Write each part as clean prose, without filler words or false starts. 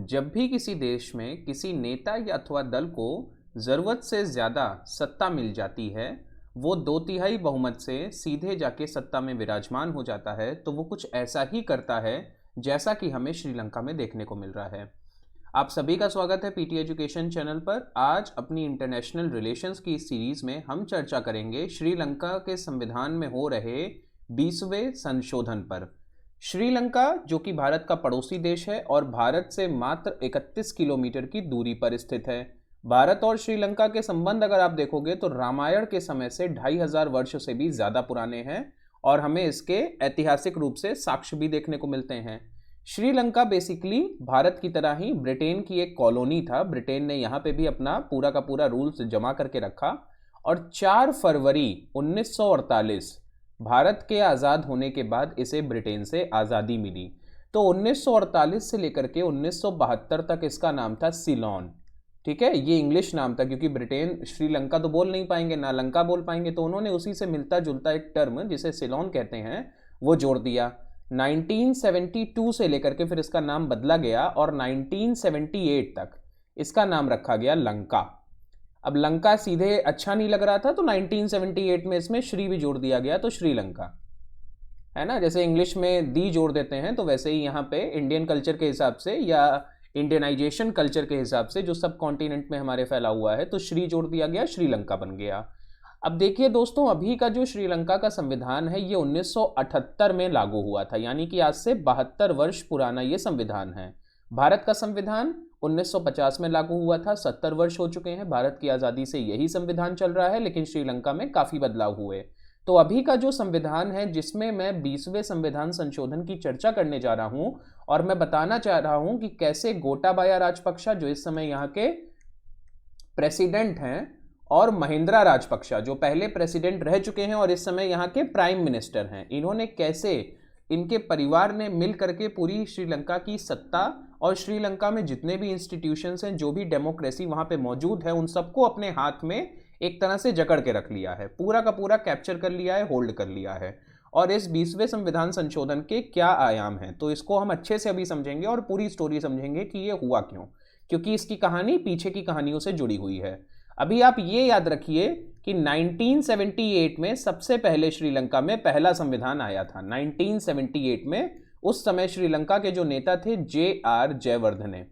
जब भी किसी देश में किसी नेता या अथवा दल को ज़रूरत से ज़्यादा सत्ता मिल जाती है, वो 2/3 बहुमत से सीधे जाके सत्ता में विराजमान हो जाता है, तो वो कुछ ऐसा ही करता है जैसा कि हमें श्रीलंका में देखने को मिल रहा है। आप सभी का स्वागत है पीटी एजुकेशन चैनल पर। आज अपनी इंटरनेशनल रिलेशंस की इस सीरीज़ में हम चर्चा करेंगे श्रीलंका के संविधान में हो रहे 20वें संशोधन पर। श्रीलंका जो कि भारत का पड़ोसी देश है और भारत से मात्र 31 किलोमीटर की दूरी पर स्थित है। भारत और श्रीलंका के संबंध अगर आप देखोगे तो रामायण के समय से 2500 वर्ष से भी ज़्यादा पुराने हैं और हमें इसके ऐतिहासिक रूप से साक्ष्य भी देखने को मिलते हैं। श्रीलंका बेसिकली भारत की तरह ही ब्रिटेन की एक कॉलोनी था। ब्रिटेन ने यहाँ पे भी अपना पूरा का पूरा रूल्स जमा करके रखा और 4 फरवरी 1948 भारत के आज़ाद होने के बाद इसे ब्रिटेन से आज़ादी मिली। तो 1948 से लेकर के 1972 तक इसका नाम था सीलोन। ठीक है, ये इंग्लिश नाम था क्योंकि ब्रिटेन श्रीलंका तो बोल नहीं पाएंगे, ना लंका बोल पाएंगे, तो उन्होंने उसी से मिलता जुलता एक टर्म जिसे सीलोन कहते हैं वो जोड़ दिया। 1972 से लेकर के फिर इसका नाम बदला गया और 1978 तक इसका नाम रखा गया लंका। अब लंका सीधे अच्छा नहीं लग रहा था तो 1978 में इसमें श्री भी जोड़ दिया गया, तो श्रीलंका है ना। जैसे इंग्लिश में दी जोड़ देते हैं तो वैसे ही यहाँ पे इंडियन कल्चर के हिसाब से या इंडियनाइजेशन कल्चर के हिसाब से जो सब कॉन्टिनेंट में हमारे फैला हुआ है, तो श्री जोड़ दिया गया, श्रीलंका बन गया। अब देखिए दोस्तों, अभी का जो श्रीलंका का संविधान है ये 1978 में लागू हुआ था, यानी कि आज से 72 वर्ष पुराना ये संविधान है। भारत का संविधान 1950 में लागू हुआ था, 70 वर्ष हो चुके हैं। भारत की आज़ादी से यही संविधान चल रहा है, लेकिन श्रीलंका में काफ़ी बदलाव हुए। तो अभी का जो संविधान है जिसमें मैं 20वें संविधान संशोधन की चर्चा करने जा रहा हूं और मैं बताना चाह रहा हूं कि कैसे गोटाबाया राजपक्षा जो इस समय यहाँ के प्रेसिडेंट हैं और महिंद्रा राजपक्षा जो पहले प्रेसिडेंट रह चुके हैं और इस समय यहाँ के प्राइम मिनिस्टर हैं, इन्होंने कैसे इनके परिवार ने मिल करके पूरी श्रीलंका की सत्ता और श्रीलंका में जितने भी इंस्टीट्यूशंस हैं, जो भी डेमोक्रेसी वहाँ पे मौजूद है, उन सबको अपने हाथ में एक तरह से जकड़ के रख लिया है, पूरा का पूरा कैप्चर कर लिया है, होल्ड कर लिया है। और इस 20वें संविधान संशोधन के क्या आयाम हैं, तो इसको हम अच्छे से अभी समझेंगे और पूरी स्टोरी समझेंगे कि ये हुआ क्यों, क्योंकि इसकी कहानी पीछे की कहानियों से जुड़ी हुई है। अभी आप ये याद रखिए कि 1978 में सबसे पहले श्रीलंका में पहला संविधान आया था। 1978 में उस समय श्रीलंका के जो नेता थे JR जयवर्धने,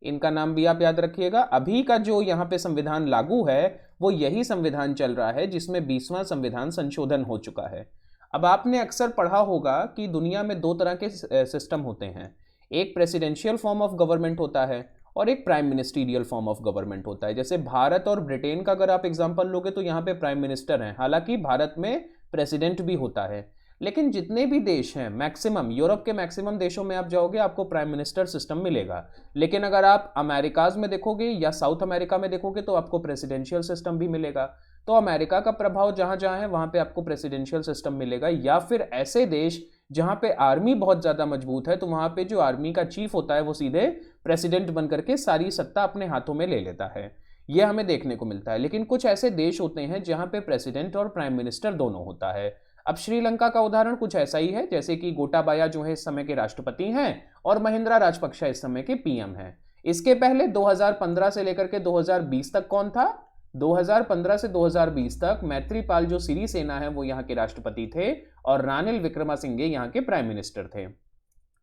इनका नाम भी आप याद रखिएगा। अभी का जो यहाँ पे संविधान लागू है वो यही संविधान चल रहा है जिसमें 20वां संविधान संशोधन हो चुका है। अब आपने अक्सर पढ़ा होगा कि दुनिया में 2 तरह के सिस्टम होते हैं, एक प्रेसिडेंशियल फॉर्म ऑफ गवर्नमेंट होता है और एक prime ministerial form of government होता है। जैसे भारत और ब्रिटेन का अगर आप एग्जांपल लोगे तो यहाँ पे प्राइम मिनिस्टर हैं, हालांकि भारत में प्रेसिडेंट भी होता है, लेकिन जितने भी देश हैं मैक्सिमम, यूरोप के मैक्सिमम देशों में आप जाओगे आपको प्राइम मिनिस्टर सिस्टम मिलेगा। लेकिन अगर आप अमेरिकाज में देखोगे या साउथ अमेरिका में देखोगे तो आपको प्रेसिडेंशियल सिस्टम भी मिलेगा। तो अमेरिका का प्रभाव जहाँ जहाँ है वहाँ पे आपको प्रेसिडेंशियल सिस्टम मिलेगा, या फिर ऐसे देश जहाँ पे आर्मी बहुत ज़्यादा मजबूत है तो वहाँ पे जो आर्मी का चीफ होता है वो सीधे प्रेसिडेंट बन करके सारी सत्ता अपने हाथों में ले लेता है। यह हमें देखने को मिलता है। लेकिन कुछ ऐसे देश होते हैं जहाँ पे प्रेसिडेंट और प्राइम मिनिस्टर दोनों होता है। अब श्रीलंका का उदाहरण कुछ ऐसा ही है, जैसे कि गोटाबाया जो है इस समय के राष्ट्रपति हैं और महिंद्रा राजपक्षा इस समय के पीएम हैं। इसके पहले 2015 से लेकर के 2020 तक कौन था? 2015 से 2020 तक मैत्रीपाल जो सिरिसेना है वो यहाँ के राष्ट्रपति थे और रानिल विक्रमासिंघे यहाँ के प्राइम मिनिस्टर थे।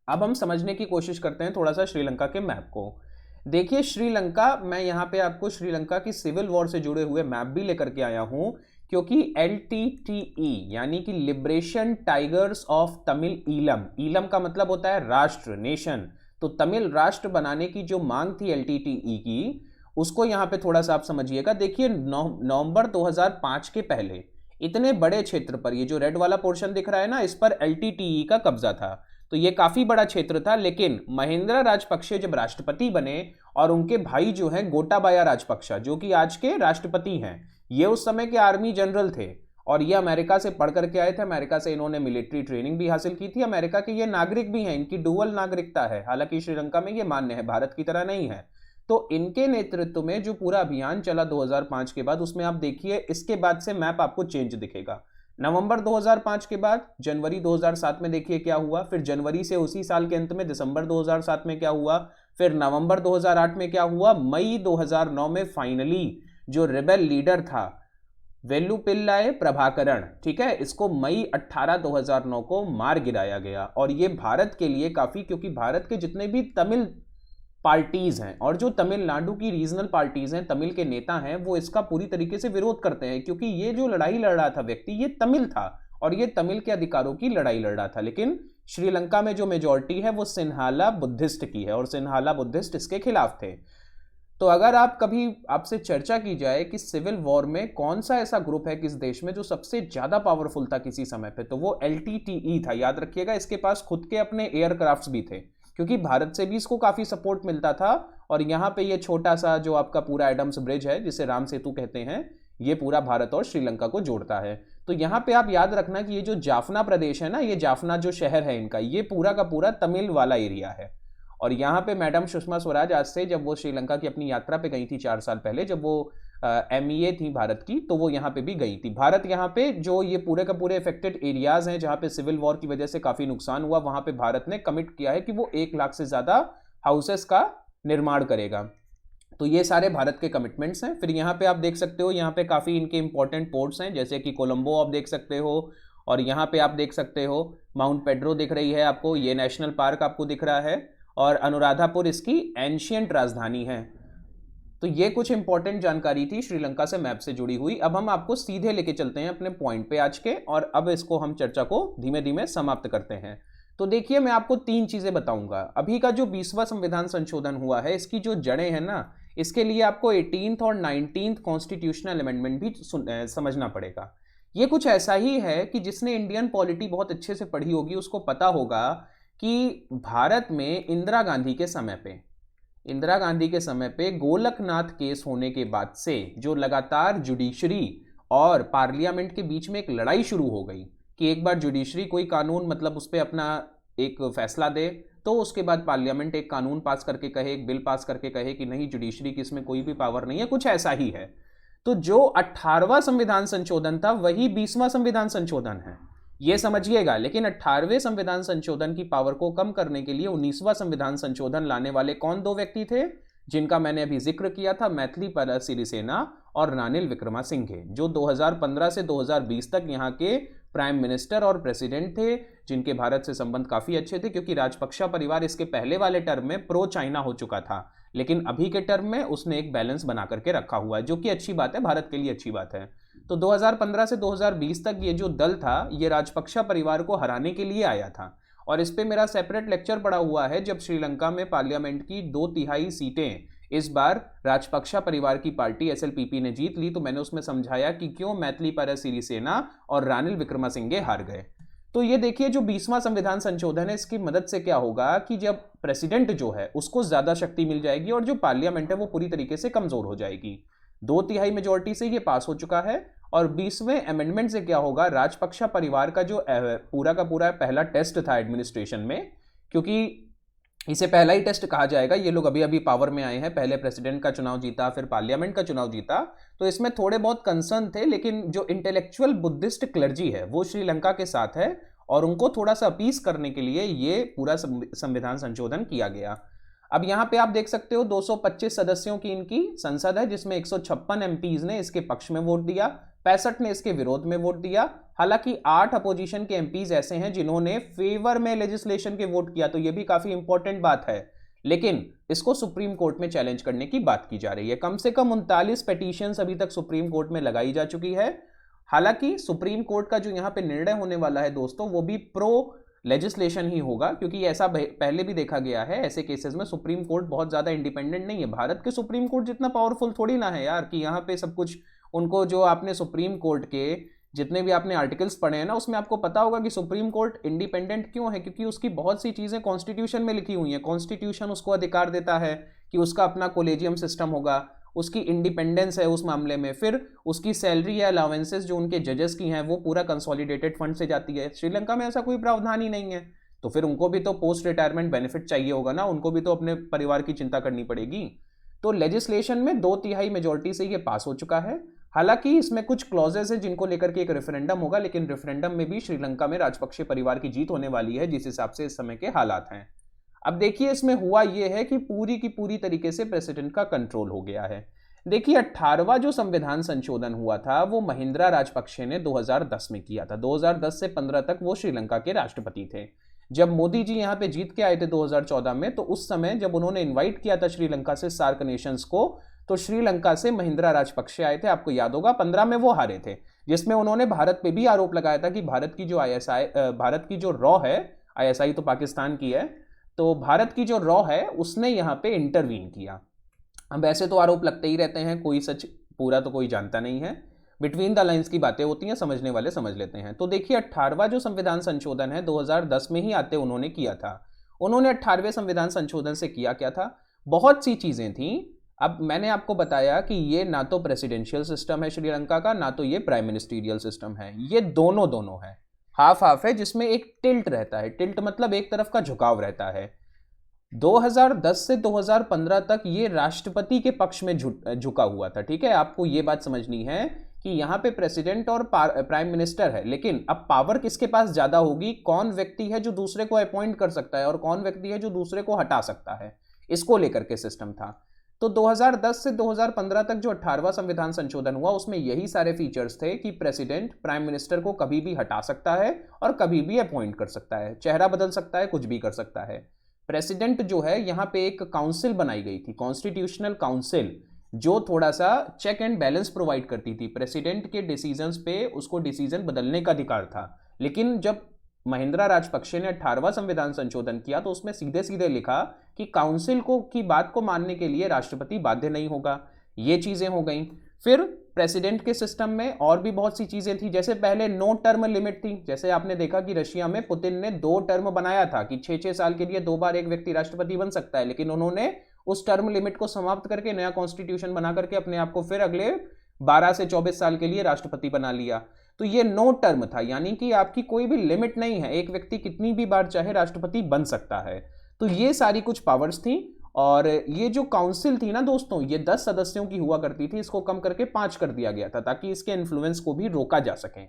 अब हम समझने की कोशिश करते हैं थोड़ा सा श्रीलंका के मैप को। देखिए श्रीलंका, मैं यहाँ पे आपको श्रीलंका की सिविल वॉर से जुड़े हुए मैप भी लेकर के आया हूँ, क्योंकि LTTE यानी कि liberation tigers of Tamil Eelam, Eelam का मतलब होता है राष्ट्र, नेशन, तो तमिल राष्ट्र बनाने की जो मांग थी LTTE की, उसको यहाँ पे थोड़ा सा आप समझिएगा। देखिए नवंबर 2005 के पहले इतने बड़े क्षेत्र पर, ये जो रेड वाला पोर्शन दिख रहा है ना, इस पर LTTE का कब्जा था, तो ये काफी बड़ा क्षेत्र था। लेकिन महिंद्रा राजपक्षे जब राष्ट्रपति बने और उनके भाई जो हैं गोटाबाया राजपक्षा जो कि आज के राष्ट्रपति हैं, ये उस समय के आर्मी जनरल थे और ये अमेरिका से पढ़ करके आए थे। अमेरिका से इन्होंने मिलिट्री ट्रेनिंग भी हासिल की थी। अमेरिका के ये नागरिक भी हैं, इनकी डुअल नागरिकता है, हालांकि श्रीलंका में ये मान्य है, भारत की तरह नहीं है। तो इनके नेतृत्व में जो पूरा अभियान चला 2005 के बाद, उसमें आप देखिए इसके बाद से मैप आपको चेंज दिखेगा। नवंबर 2005 के बाद जनवरी 2007 में देखिए क्या हुआ, फिर जनवरी से उसी साल के अंत में दिसंबर 2007 में क्या हुआ, फिर नवंबर 2008 में क्या हुआ, मई 2009 में फाइनली जो रिबेल लीडर था वेलुपिल्लाई प्रभाकरण, ठीक है, इसको मई 18 2009 को मार गिराया गया। और ये भारत के लिए काफी, क्योंकि भारत के जितने भी तमिल पार्टीज हैं और जो तमिलनाडु की रीजनल पार्टीज हैं, तमिल के नेता हैं, वो इसका पूरी तरीके से विरोध करते हैं, क्योंकि ये जो लड़ाई लड़ रहा था व्यक्ति, ये तमिल था और ये तमिल के अधिकारों की लड़ाई लड़ रहा था। लेकिन श्रीलंका में जो मेजॉरिटी है वो सिन्हाला बुद्धिस्ट की है और सिन्हाला बुद्धिस्ट इसके खिलाफ थे। तो अगर आप कभी आपसे चर्चा की जाए कि सिविल वॉर में कौन सा ऐसा ग्रुप है किस देश में जो सबसे ज्यादा पावरफुल था किसी समय पे, तो वो LTTE था। याद रखिएगा, इसके पास खुद के अपने एयरक्राफ्ट्स भी थे, क्योंकि भारत से भी इसको काफी सपोर्ट मिलता था। और यहाँ पे ये छोटा सा जो आपका पूरा एडम्स ब्रिज है, जिसे राम सेतु कहते हैं, ये पूरा भारत और श्रीलंका को जोड़ता है। तो यहाँ पे आप याद रखना कि ये जो जाफना प्रदेश है ना, ये जाफना जो शहर है इनका, ये पूरा का पूरा तमिल वाला एरिया है। और यहाँ पे मैडम सुषमा स्वराज आज से, जब वो श्रीलंका की अपनी यात्रा पे गई थी 4 साल पहले, जब वो MEA थी भारत की, तो वो यहाँ पे भी गई थी। भारत यहाँ पे जो ये पूरे का पूरे इफेक्टेड एरियाज हैं जहाँ पे सिविल वॉर की वजह से काफी नुकसान हुआ, वहां पे भारत ने कमिट किया है कि वो 1 लाख से ज्यादा हाउसेस का निर्माण करेगा। तो ये सारे भारत के कमिटमेंट्स हैं। फिर यहाँ पे आप देख सकते हो, यहाँ पे काफी इनके इंपॉर्टेंट पोर्ट्स हैं, जैसे कि कोलंबो आप देख सकते हो, और यहाँ पे आप देख सकते हो माउंट पेड्रो दिख रही है आपको, ये नेशनल पार्क आपको दिख रहा है, और अनुराधापुर इसकी एंशियंट राजधानी है। तो ये कुछ इंपॉर्टेंट जानकारी थी श्रीलंका से मैप से जुड़ी हुई। अब हम आपको सीधे लेके चलते हैं अपने पॉइंट पे आज के, और अब इसको हम चर्चा को धीमे धीमे समाप्त करते हैं। तो देखिए, मैं आपको 3 चीजें बताऊंगा। अभी का जो 20वां संविधान संशोधन हुआ है, इसकी जो जड़ें हैं ना, इसके लिए आपको 18th और 19th कॉन्स्टिट्यूशनल अमेंडमेंट भी समझना पड़ेगा। ये कुछ ऐसा ही है कि जिसने इंडियन पॉलिटी बहुत अच्छे से पढ़ी होगी उसको पता होगा कि भारत में इंदिरा गांधी के समय पे गोलकनाथ केस होने के बाद से जो लगातार जुडिशरी और पार्लियामेंट के बीच में एक लड़ाई शुरू हो गई कि एक बार जुडिशरी कोई कानून मतलब उस पर अपना एक फैसला दे, तो उसके बाद पार्लियामेंट एक कानून पास करके कहे, एक बिल पास करके कहे कि नहीं, जुडिशरी की इसमें कोई भी पावर नहीं है, कुछ ऐसा ही है। तो जो 18वां संविधान संशोधन था वही 20वां संविधान संशोधन है, ये समझिएगा। लेकिन 18वें संविधान संशोधन की पावर को कम करने के लिए 19वां संविधान संशोधन लाने वाले कौन 2 व्यक्ति थे, जिनका मैंने अभी जिक्र किया था, मैथिलीपाला सिरिसेना और रानिल विक्रमासिंघे, जो 2015 से 2020 तक यहाँ के प्राइम मिनिस्टर और प्रेसिडेंट थे, जिनके भारत से संबंध काफी अच्छे थे, क्योंकि राजपक्षा परिवार इसके पहले वाले टर्म में प्रो चाइना हो चुका था, लेकिन अभी के टर्म में उसने एक बैलेंस बना करके रखा हुआ है, जो कि अच्छी बात है, भारत के लिए अच्छी बात है। तो 2015 से 2020 तक ये जो दल था, ये राजपक्षा परिवार को हराने के लिए आया था। और इस पे मेरा सेपरेट लेक्चर पड़ा हुआ है, जब श्रीलंका में पार्लियामेंट की 2/3 सीटें इस बार राजपक्षा परिवार की पार्टी SLPP ने जीत ली, तो मैंने उसमें समझाया कि क्यों मैथिलीपाला सिरिसेना और रानिल विक्रमासिंघे हार गए। तो ये देखिए, जो 20वां संविधान संशोधन है, इसकी मदद से क्या होगा कि जब प्रेसिडेंट जो है उसको ज्यादा शक्ति मिल जाएगी और जो पार्लियामेंट है वो पूरी तरीके से कमजोर हो जाएगी। 2/3 मेजोरिटी से ये पास हो चुका है। और 20वें अमेंडमेंट से क्या होगा, राजपक्षा परिवार का जो पूरा का पूरा पहला टेस्ट था एडमिनिस्ट्रेशन में, क्योंकि इसे पहला ही टेस्ट कहा जाएगा, ये लोग अभी अभी पावर में आए हैं, पहले प्रेसिडेंट का चुनाव जीता, फिर पार्लियामेंट का चुनाव जीता, तो इसमें थोड़े बहुत कंसर्न थे। लेकिन जो इंटेलेक्चुअल बुद्धिस्ट क्लर्जी है वो श्रीलंका के साथ है, और उनको थोड़ा सा अपीस करने के लिए ये पूरा संविधान संशोधन किया गया। अब यहाँ पे आप देख सकते हो 225 सदस्यों की इनकी संसद है, जिसमें 156 MPs ने इसके पक्ष में वोट दिया, 65 ने इसके विरोध में वोट दिया। हालांकि 8 अपोजिशन के MPs ऐसे हैं जिन्होंने फेवर में लेजिस्लेशन के वोट किया, तो ये भी काफी इंपॉर्टेंट बात है। लेकिन इसको सुप्रीम कोर्ट में चैलेंज करने की बात की जा रही है। कम से कम 39 पिटीशंस अभी तक सुप्रीम कोर्ट में लगाई जा चुकी है। हालांकि सुप्रीम कोर्ट का जो यहाँ पे निर्णय होने वाला है दोस्तों, वो भी प्रो लेजिस्लेशन ही होगा, क्योंकि ऐसा पहले भी देखा गया है, ऐसे केसेस में सुप्रीम कोर्ट बहुत ज्यादा इंडिपेंडेंट नहीं है। भारत के सुप्रीम कोर्ट जितना पावरफुल थोड़ी ना है यार, कि यहाँ पे सब कुछ उनको, जो आपने सुप्रीम कोर्ट के जितने भी आपने आर्टिकल्स पढ़े हैं ना, उसमें आपको पता होगा कि सुप्रीम कोर्ट इंडिपेंडेंट क्यों है, क्योंकि उसकी बहुत सी चीजें कॉन्स्टिट्यूशन में लिखी हुई हैं। कॉन्स्टिट्यूशन उसको अधिकार देता है कि उसका अपना कोलेजियम सिस्टम होगा, उसकी इंडिपेंडेंस है उस मामले में, फिर उसकी सैलरी या अलाउंसेस जो उनके जजेस की हैं वो पूरा कंसोलिडेटेड फंड से जाती है। श्रीलंका में ऐसा कोई प्रावधान ही नहीं है, तो फिर उनको भी तो पोस्ट रिटायरमेंट बेनिफिट चाहिए होगा ना, उनको भी तो अपने परिवार की चिंता करनी पड़ेगी। तो लेजिस्लेशन में 2/3 मेजोरिटी से ये पास हो चुका है। हालांकि इसमें कुछ क्लॉजेस हैं जिनको लेकर के एक रेफरेंडम होगा, लेकिन रेफरेंडम में भी श्रीलंका में राजपक्षे परिवार की जीत होने वाली है जिस हिसाब से इस समय के हालात हैं। अब देखिए इसमें हुआ यह है कि पूरी की पूरी तरीके से प्रेसिडेंट का कंट्रोल हो गया है। देखिए 18वां जो संविधान संशोधन हुआ था वो महिंद्रा राजपक्षे ने 2010 में किया था। 2010 से 15 तक वो श्रीलंका के राष्ट्रपति थे। जब मोदी जी यहाँ पे जीत के आए थे 2014 में, तो उस समय जब उन्होंने इनवाइट किया था श्रीलंका से सार्क नेशंस को, तो श्रीलंका से महिंद्रा राजपक्षे आए थे। आपको याद होगा 15 में वो हारे थे, जिसमें उन्होंने भारत पे भी आरोप लगाया था कि भारत की जो भारत की जो रॉ है, आईएसआई तो पाकिस्तान की है, तो भारत की जो रॉ है उसने यहाँ पे इंटरवीन किया। अब ऐसे तो आरोप लगते ही रहते हैं, कोई सच पूरा तो कोई जानता नहीं है, बिटवीन द लाइन्स की बातें होती हैं, समझने वाले समझ लेते हैं। तो देखिए 18वां जो संविधान संशोधन है 2010 में ही आते उन्होंने किया था। उन्होंने 18वें संविधान संशोधन से किया क्या था, बहुत सी चीजें थी। अब मैंने आपको बताया कि ये ना तो प्रेसिडेंशियल सिस्टम है श्रीलंका का, ना तो ये प्राइम मिनिस्टीरियल सिस्टम है, ये दोनों दोनों है, हाफ हाफ है, जिसमें एक टिल्ट रहता है। टिल्ट मतलब एक तरफ का झुकाव रहता है। 2010 से 2015 तक ये राष्ट्रपति के पक्ष में झुका हुआ था। ठीक है, आपको ये बात समझनी है कि यहां पे प्रेसिडेंट और प्राइम मिनिस्टर है, लेकिन अब पावर किसके पास ज्यादा होगी, कौन व्यक्ति है जो दूसरे को अपॉइंट कर सकता है और कौन व्यक्ति है जो दूसरे को हटा सकता है, इसको लेकर के सिस्टम था। तो 2010 से 2015 तक जो 18वां संविधान संशोधन हुआ उसमें यही सारे फीचर्स थे कि प्रेसिडेंट प्राइम मिनिस्टर को कभी भी हटा सकता है और कभी भी अपॉइंट कर सकता है, चेहरा बदल सकता है, कुछ भी कर सकता है। प्रेसिडेंट जो है यहाँ पे एक काउंसिल बनाई गई थी, कॉन्स्टिट्यूशनल काउंसिल, जो थोड़ा सा चेक एंड बैलेंस प्रोवाइड करती थी। प्रेसिडेंट के डिसीजंस पे उसको डिसीजन बदलने का अधिकार था, लेकिन जब महिंद्रा राजपक्षे ने 18वां संविधान संशोधन किया तो उसमें सीधे सीधे लिखा कि काउंसिल को की बात को मानने के लिए राष्ट्रपति बाध्य नहीं होगा। ये चीजें हो गई। फिर प्रेसिडेंट के सिस्टम में और भी बहुत सी चीजें थी, जैसे पहले नो टर्म लिमिट थी। जैसे आपने देखा कि रशिया में पुतिन ने 2 टर्म बनाया था कि 6-6 साल के लिए 2 बार एक व्यक्ति राष्ट्रपति बन सकता है, लेकिन उन्होंने उस टर्म लिमिट को समाप्त करके नया कॉन्स्टिट्यूशन बना करके अपने आप को फिर अगले 12 से 24 साल के लिए राष्ट्रपति बना लिया। तो ये नो टर्म था, यानी कि आपकी कोई भी लिमिट नहीं है, एक व्यक्ति कितनी भी बार चाहे राष्ट्रपति बन सकता है। तो ये सारी कुछ पावर्स थी। और ये जो काउंसिल थी ना दोस्तों, ये 10 सदस्यों की हुआ करती थी, इसको कम करके 5 कर दिया गया था ताकि इसके इन्फ्लुएंस को भी रोका जा सके।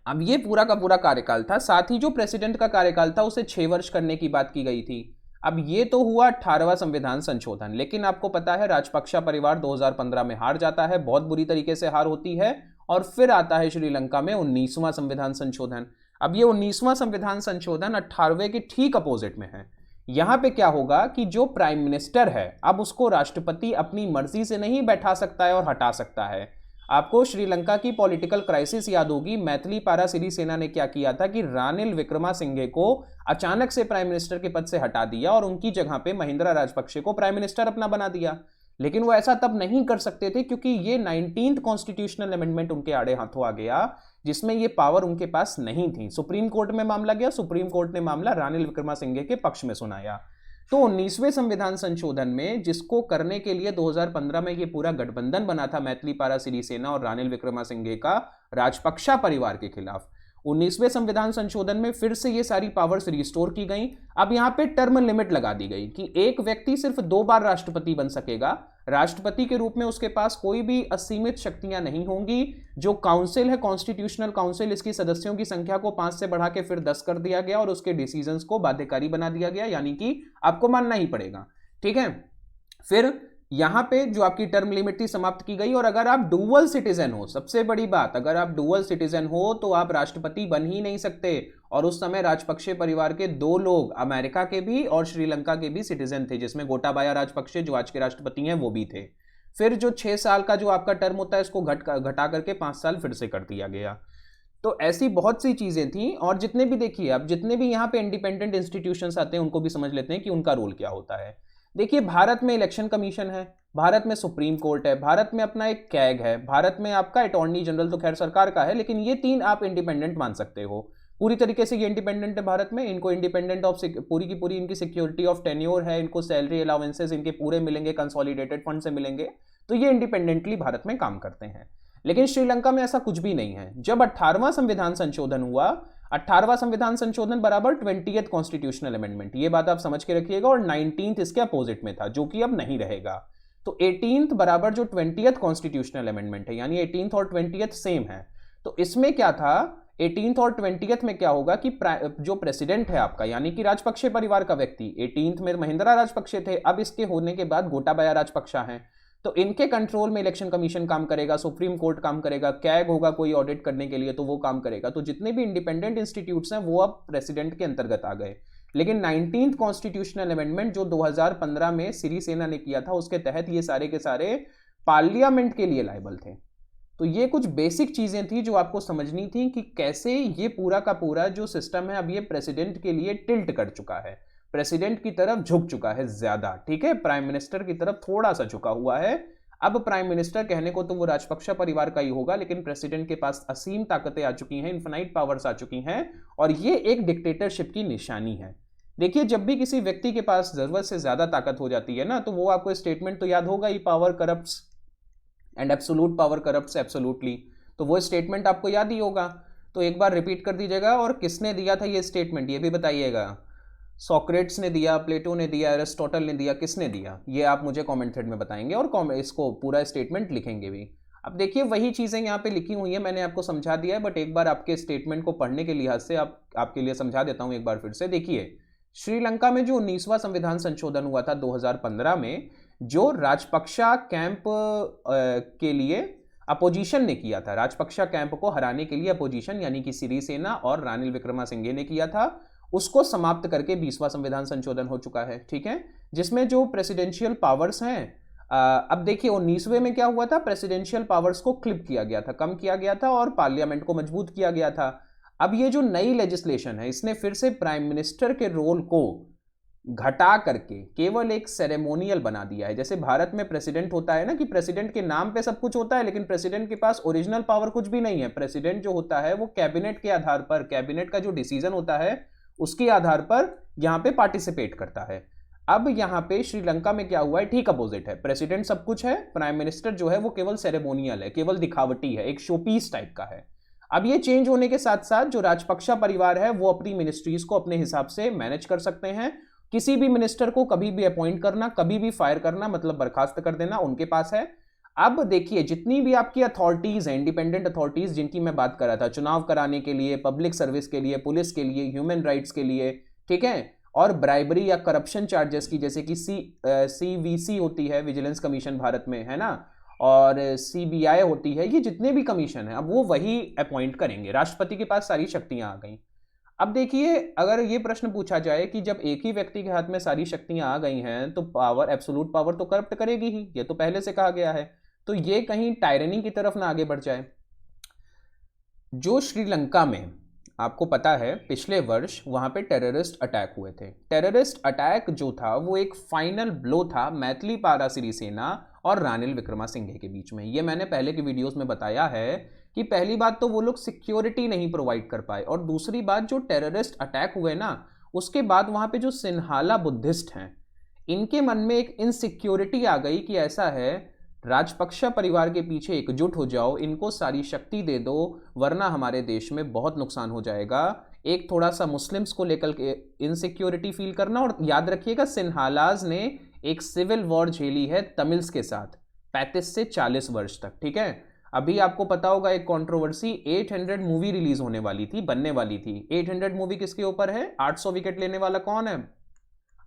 अब ये पूरा का पूरा कार्यकाल था। साथ ही जो प्रेसिडेंट का कार्यकाल था उसे 6 वर्ष करने की बात की गई थी। अब ये तो हुआ 18वां संविधान संशोधन, लेकिन आपको पता है राजपक्षा परिवार 2015 में हार जाता है, बहुत बुरी तरीके से हार होती है, और फिर आता है श्रीलंका में 19वां संविधान संशोधन। अब ये 19वां संविधान संशोधन 18वें के ठीक अपोजिट में है। यहां पे क्या होगा कि जो प्राइम मिनिस्टर है अब उसको राष्ट्रपति अपनी मर्जी से नहीं बैठा सकता है और हटा सकता है। आपको श्रीलंका की पॉलिटिकल क्राइसिस याद होगी, मैथिलीपाला सिरिसेना ने क्या किया था कि रानिल विक्रमासिंघे को अचानक से प्राइम मिनिस्टर के पद से हटा दिया और उनकी जगह पे महिंद्रा राजपक्षे को प्राइम मिनिस्टर अपना बना दिया। लेकिन वो ऐसा तब नहीं कर सकते थे क्योंकि ये 19th कॉन्स्टिट्यूशनल अमेंडमेंट उनके आड़े हाथों आ गया, जिसमें ये पावर उनके पास नहीं थी। सुप्रीम कोर्ट में मामला गया, सुप्रीम कोर्ट ने मामला रानिल विक्रमासिंघे के पक्ष में सुनाया। तो 19वें संविधान संशोधन में, जिसको करने के लिए 2015 में ये पूरा गठबंधन बना था मैथिलीपाला सिरिसेना और रानिल विक्रमासिंघे का राजपक्षा परिवार के खिलाफ, 19वें संविधान संशोधन में फिर से ये सारी पावर्स रिस्टोर की गई। अब यहां पे टर्म लिमिट लगा दी गई कि एक व्यक्ति सिर्फ 2 बार राष्ट्रपति बन सकेगा। राष्ट्रपति के रूप में उसके पास कोई भी असीमित शक्तियां नहीं होंगी। जो काउंसिल है, कॉन्स्टिट्यूशनल काउंसिल, इसकी सदस्यों की संख्या को 5 से बढ़ा के फिर 10 कर दिया गया और उसके डिसीजंस को बाध्यकारी बना दिया गया, यानी कि आपको मानना ही पड़ेगा। ठीक है, फिर यहां पे जो आपकी टर्म लिमिट थी समाप्त की गई। और अगर आप डुअल सिटीजन हो, सबसे बड़ी बात, अगर आप डुअल सिटीजन हो तो आप राष्ट्रपति बन ही नहीं सकते। और उस समय राजपक्षे परिवार के 2 लोग अमेरिका के भी और श्रीलंका के भी सिटीजन थे, जिसमें गोटाबाया राजपक्षे जो आज के राष्ट्रपति हैं वो भी थे। फिर जो 6 साल का जो आपका टर्म होता है इसको घटा करके 5 साल फिर से कर दिया गया। तो ऐसी बहुत सी चीजें थी। और जितने भी देखिए, अब जितने भी यहाँ पे इंडिपेंडेंट इंस्टीट्यूशंस आते हैं उनको भी समझ लेते हैं कि उनका रोल क्या होता है। देखिए, भारत में इलेक्शन कमीशन है, भारत में सुप्रीम कोर्ट है, भारत में अपना एक कैग है, भारत में आपका अटॉर्नी जनरल तो खैर सरकार का है, लेकिन ये 3 आप इंडिपेंडेंट मान सकते हो। पूरी तरीके से ये इंडिपेंडेंट है भारत में। इनको इंडिपेंडेंट ऑफ पूरी की पूरी इनकी सिक्योरिटी ऑफ टेन्योर है, इनको सैलरी अलाउंसेस इनके पूरे मिलेंगे, कंसोलिडेटेड फंड से मिलेंगे। तो ये इंडिपेंडेंटली भारत में काम करते हैं। लेकिन श्रीलंका में ऐसा कुछ भी नहीं है। जब 18वां संविधान संशोधन हुआ, 18वां संविधान संशोधन बराबर 20th कॉन्स्टिट्यूशनल अमेंडमेंट, ये बात आप समझ के रखिएगा। और 19th इसके अपोजिट में था, जो कि अब नहीं रहेगा। तो 18th बराबर जो 20th कॉन्स्टिट्यूशनल अमेंडमेंट है, यानी 18th और 20th सेम है। तो इसमें क्या था, 18th और 20th में क्या होगा कि जो प्रेसिडेंट है आपका, यानी कि राजपक्षे परिवार का व्यक्ति, 18th में महिंद्रा राजपक्षे थे, अब इसके होने के बाद गोटाबाया राजपक्षा हैं, तो इनके कंट्रोल में इलेक्शन कमीशन काम करेगा, सुप्रीम कोर्ट काम करेगा, कैग होगा कोई ऑडिट करने के लिए तो वो काम करेगा। तो जितने भी इंडिपेंडेंट इंस्टीट्यूट्स हैं वो अब प्रेसिडेंट के अंतर्गत आ गए। लेकिन 19th कॉन्स्टिट्यूशनल अमेंडमेंट जो 2015 में सिरिसेना ने किया था, उसके तहत ये सारे के सारे पार्लियामेंट के लिए लायबल थे। तो ये कुछ बेसिक चीजें थी जो आपको समझनी थी कि कैसे ये पूरा का पूरा जो सिस्टम है अब ये प्रेसिडेंट के लिए टिल्ट कर चुका है, प्रेसिडेंट की तरफ झुक चुका है ज्यादा, ठीक है, प्राइम मिनिस्टर की तरफ थोड़ा सा झुका हुआ है। अब प्राइम मिनिस्टर कहने को तो वो राजपक्षा परिवार का ही होगा, लेकिन प्रेसिडेंट के पास असीम ताकतें आ चुकी हैं, इन्फिनाइट पावर्स आ चुकी हैं, और ये एक डिक्टेटरशिप की निशानी है। देखिए, जब भी किसी व्यक्ति के पास जरूरत से ज्यादा ताकत हो जाती है ना, तो वो आपको स्टेटमेंट तो याद होगा ही, power corrupts and absolute power corrupts absolutely, तो वो स्टेटमेंट आपको याद ही होगा। तो एक बार रिपीट कर दीजिएगा, और किसने दिया था ये स्टेटमेंट ये भी बताइएगा। सॉक्रेट्स ने दिया, प्लेटो ने दिया, एरिस्टोटल ने दिया, किसने दिया, ये आप मुझे कमेंट थ्रेड में बताएंगे, और इसको पूरा स्टेटमेंट लिखेंगे भी। अब देखिए, वही चीज़ें यहाँ पे लिखी हुई है, मैंने आपको समझा दिया है, बट एक बार आपके स्टेटमेंट को पढ़ने के लिहाज से आपके लिए समझा देता हूँ एक बार फिर से। देखिए, श्रीलंका में जो 19वां संविधान संशोधन हुआ था 2015 में, जो राजपक्षा कैंप के लिए अपोजिशन ने किया था, राजपक्षा कैंप को हराने के लिए अपोजिशन यानी कि सिरिसेना और रानिल विक्रमासिंघे ने किया था, उसको समाप्त करके 20वां संविधान संशोधन हो चुका है, ठीक है, जिसमें जो प्रेसिडेंशियल पावर्स हैं, अब देखिए 19वें में क्या हुआ था, प्रेसिडेंशियल पावर्स को क्लिप किया गया था, कम किया गया था, और पार्लियामेंट को मजबूत किया गया था। अब ये जो नई लेजिस्लेशन है, इसने फिर से प्राइम मिनिस्टर के रोल को घटा करके केवल एक सेरेमोनियल बना दिया है। जैसे भारत में प्रेसिडेंट होता है ना, कि प्रेसिडेंट के नाम पे सब कुछ होता है, लेकिन प्रेसिडेंट के पास ओरिजिनल पावर कुछ भी नहीं है। प्रेसिडेंट जो होता है वो कैबिनेट के आधार पर, कैबिनेट का जो डिसीजन होता है उसके आधार पर यहां पे पार्टिसिपेट करता है। अब यहां पे श्रीलंका में क्या हुआ है, ठीक अपोजिट है, प्रेसिडेंट सब कुछ है, प्राइम मिनिस्टर जो है वो केवल सेरेमोनियल है, केवल दिखावटी है, एक शोपीस टाइप का है। अब ये चेंज होने के साथ साथ जो राजपक्षा परिवार है वो अपनी मिनिस्ट्रीज को अपने हिसाब से मैनेज कर सकते हैं। किसी भी मिनिस्टर को कभी भी अपॉइंट करना, कभी भी फायर करना, मतलब बर्खास्त कर देना, उनके पास है। अब देखिए, जितनी भी आपकी अथॉरिटीज हैं, इंडिपेंडेंट अथॉरिटीज जिनकी मैं बात कर रहा था, चुनाव कराने के लिए, पब्लिक सर्विस के लिए, पुलिस के लिए, ह्यूमन राइट्स के लिए, ठीक है, और ब्राइबरी या करप्शन चार्जेस की, जैसे कि CVC होती है, विजिलेंस कमीशन भारत में, है ना, और CBI होती है, ये जितने भी कमीशन है अब वो वही अपॉइंट करेंगे, राष्ट्रपति के पास सारी शक्तियां आ गई। अब देखिए, अगर ये प्रश्न पूछा जाए कि जब एक ही व्यक्ति के हाथ में सारी शक्तियां आ गई हैं तो पावर, एब्सोल्यूट पावर तो करप्ट करेगी ही, ये तो पहले से कहा गया है, तो ये कहीं टायरनी की तरफ ना आगे बढ़ जाए। जो श्रीलंका में आपको पता है पिछले वर्ष वहां पे टेररिस्ट अटैक हुए थे, टेररिस्ट अटैक जो था वो एक फाइनल ब्लो था मैथिलीपाला सिरिसेना और रानिल विक्रमासिंघे के बीच में। ये मैंने पहले की वीडियोस में बताया है कि पहली बात तो वो लोग सिक्योरिटी नहीं प्रोवाइड कर पाए, और दूसरी बात जो टेररिस्ट अटैक हुए ना, उसके बाद वहां पे जो सिन्हाला बुद्धिस्ट हैं, इनके मन में एक इनसिक्योरिटी आ गई कि ऐसा है, राजपक्षा परिवार के पीछे एकजुट हो जाओ, इनको सारी शक्ति दे दो, वरना हमारे देश में बहुत नुकसान हो जाएगा। एक थोड़ा सा मुस्लिम्स को लेकर के इनसिक्योरिटी फील करना। और याद रखिएगा, सिन्हालाज ने एक सिविल वॉर झेली है तमिल्स के साथ 35 से 40 वर्ष तक, ठीक है। अभी आपको पता होगा एक कंट्रोवर्सी, 800 मूवी रिलीज होने वाली थी, बनने वाली थी। 800 मूवी किसके ऊपर है, 800 विकेट लेने वाला कौन है,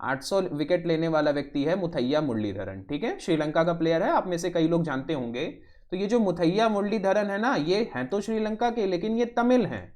800 विकेट लेने वाला व्यक्ति है मुथैया मुरलीधरन, ठीक है, श्रीलंका का प्लेयर है, आप में से कई लोग जानते होंगे। तो ये जो मुथैया मुरलीधरन है ना, ये हैं तो श्रीलंका के, लेकिन ये तमिल हैं,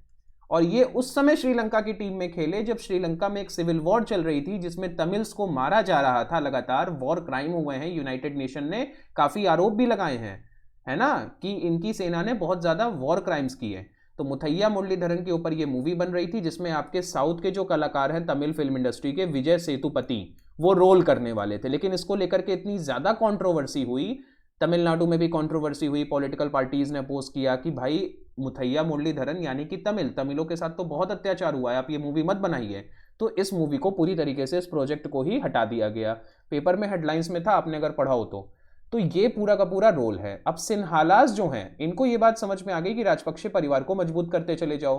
और ये उस समय श्रीलंका की टीम में खेले जब श्रीलंका में एक सिविल वॉर चल रही थी, जिसमें तमिल्स को मारा जा रहा था लगातार, वॉर क्राइम हुए हैं, यूनाइटेड नेशन ने काफी आरोप भी लगाए हैं, है ना, कि इनकी सेना ने बहुत ज्यादा वॉर क्राइम्स किए। तो मुथैया मुरलीधरन के ऊपर ये मूवी बन रही थी, जिसमें आपके साउथ के जो कलाकार हैं तमिल फिल्म इंडस्ट्री के, विजय सेतुपति, वो रोल करने वाले थे। लेकिन इसको लेकर के इतनी ज्यादा कंट्रोवर्सी हुई, तमिलनाडु में भी कंट्रोवर्सी हुई, पॉलिटिकल पार्टीज ने अपोज किया कि भाई मुथैया मुरलीधरन यानी कि तमिलों के साथ तो बहुत अत्याचार हुआ है, आप ये मूवी मत बनाइए। तो इस मूवी को पूरी तरीके से, इस प्रोजेक्ट को ही हटा दिया गया। पेपर में हेडलाइंस में था, आपने अगर पढ़ा हो तो ये पूरा का पूरा रोल है। अब सिन्हालास जो हैं, इनको ये बात समझ में आ गई कि राजपक्षे परिवार को मजबूत करते चले जाओ।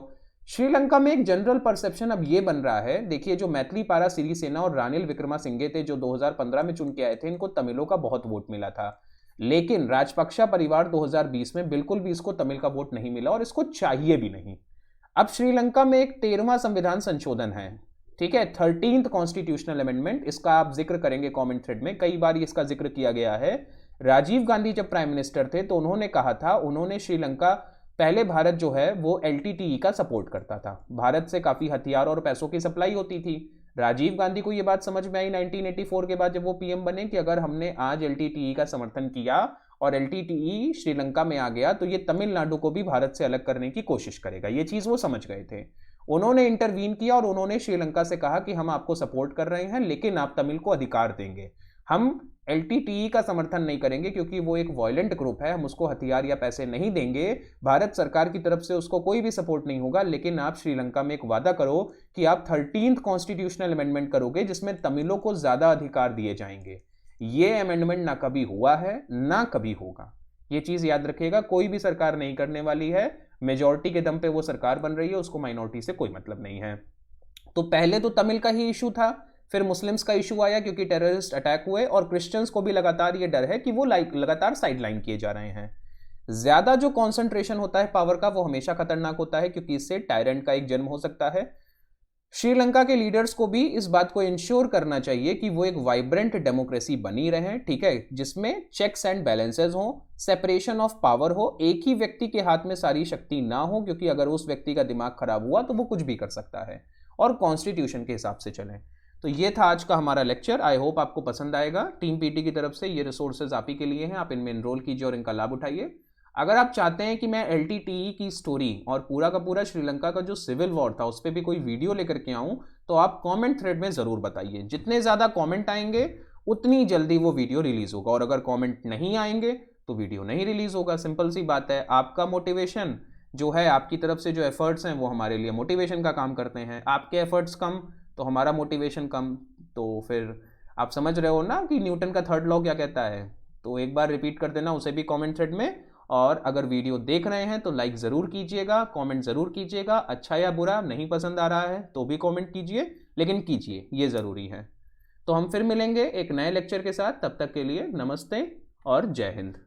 श्रीलंका में एक जनरल परसेप्शन अब ये बन रहा है, देखिए जो मैथिलीपाला सिरिसेना और रानिल विक्रमासिंघे थे जो 2015 में चुन के आए थे, इनको तमिलों का बहुत वोट मिला था, लेकिन राजपक्षा परिवार 2020 में बिल्कुल भी इसको तमिल का वोट नहीं मिला और इसको चाहिए भी नहीं। अब श्रीलंका में एक 13वां संविधान संशोधन है, ठीक है, 13th कॉन्स्टिट्यूशनल अमेंडमेंट, इसका आप जिक्र करेंगे कमेंट थ्रेड में, कई बार इसका जिक्र किया गया है। राजीव गांधी जब प्राइम मिनिस्टर थे तो उन्होंने कहा था, उन्होंने श्रीलंका, पहले भारत जो है वो एलटीटीई का सपोर्ट करता था, भारत से काफी हथियार और पैसों की सप्लाई होती थी। राजीव गांधी को यह बात समझ में आई 1984 के बाद जब वो पीएम बने कि अगर हमने आज एलटीटीई का समर्थन किया और एलटीटीई श्रीलंका में आ गया तो ये तमिलनाडु को भी भारत से अलग करने की कोशिश करेगा, ये चीज वो समझ गए थे। उन्होंने इंटरवीन किया और उन्होंने श्रीलंका से कहा कि हम आपको सपोर्ट कर रहे हैं लेकिन आप तमिल को अधिकार देंगे, हम एलटीटीई का समर्थन नहीं करेंगे क्योंकि वो एक वायलेंट ग्रुप है, हम उसको हथियार या पैसे नहीं देंगे, भारत सरकार की तरफ से उसको कोई भी सपोर्ट नहीं होगा, लेकिन आप श्रीलंका में एक वादा करो कि आप 13th कॉन्स्टिट्यूशनल अमेंडमेंट करोगे जिसमें तमिलों को ज्यादा अधिकार दिए जाएंगे। ये अमेंडमेंट ना कभी हुआ है ना कभी होगा, ये चीज याद रखिएगा, कोई भी सरकार नहीं करने वाली है, मेजॉरिटी के दम पे वो सरकार बन रही है, उसको माइनॉरिटी से कोई मतलब नहीं है। तो पहले तो तमिल का ही इशू था, फिर मुस्लिम्स का इशू आया क्योंकि टेररिस्ट अटैक हुए और क्रिश्चियंस को भी लगातार ये डर है कि वो लगातार साइडलाइन किए जा रहे हैं। ज्यादा जो कॉन्सेंट्रेशन होता है पावर का वो हमेशा खतरनाक होता है क्योंकि इससे टायरेंट का एक जन्म हो सकता है। श्रीलंका के लीडर्स को भी इस बात को इंश्योर करना चाहिए कि वो एक वाइब्रेंट डेमोक्रेसी बनी रहे, ठीक है, जिसमें चेक्स एंड बैलेंसेस हो, सेपरेशन ऑफ पावर हो, एक ही व्यक्ति के हाथ में सारी शक्ति ना हो क्योंकि अगर उस व्यक्ति का दिमाग खराब हुआ तो वो कुछ भी कर सकता है, और कॉन्स्टिट्यूशन के हिसाब से चलें। तो ये था आज का हमारा लेक्चर, आई होप आपको पसंद आएगा। टीम पीटी की तरफ से ये रिसोर्सेज आप ही के लिए हैं, आप इनमें एनरोल कीजिए और इनका लाभ उठाइए। अगर आप चाहते हैं कि मैं एलटीटीई की स्टोरी और पूरा का पूरा श्रीलंका का जो सिविल वॉर था उस पर भी कोई वीडियो लेकर के आऊं तो आप कमेंट थ्रेड में ज़रूर बताइए, जितने ज़्यादा कमेंट आएंगे उतनी जल्दी वो वीडियो रिलीज होगा, और अगर कमेंट नहीं आएंगे तो वीडियो नहीं रिलीज होगा। सिंपल सी बात है, आपका मोटिवेशन जो है, आपकी तरफ से जो एफर्ट्स हैं वो हमारे लिए मोटिवेशन का काम करते हैं, आपके एफर्ट्स कम तो हमारा मोटिवेशन कम, तो फिर आप समझ रहे हो ना कि न्यूटन का थर्ड लॉ क्या कहता है। तो एक बार रिपीट कर देना उसे भी कमेंट थ्रेड में, और अगर वीडियो देख रहे हैं तो लाइक ज़रूर कीजिएगा, कमेंट ज़रूर कीजिएगा, अच्छा या बुरा नहीं पसंद आ रहा है तो भी कमेंट कीजिए, लेकिन कीजिए, ये ज़रूरी है। तो हम फिर मिलेंगे एक नए लेक्चर के साथ, तब तक के लिए नमस्ते और जय हिंद।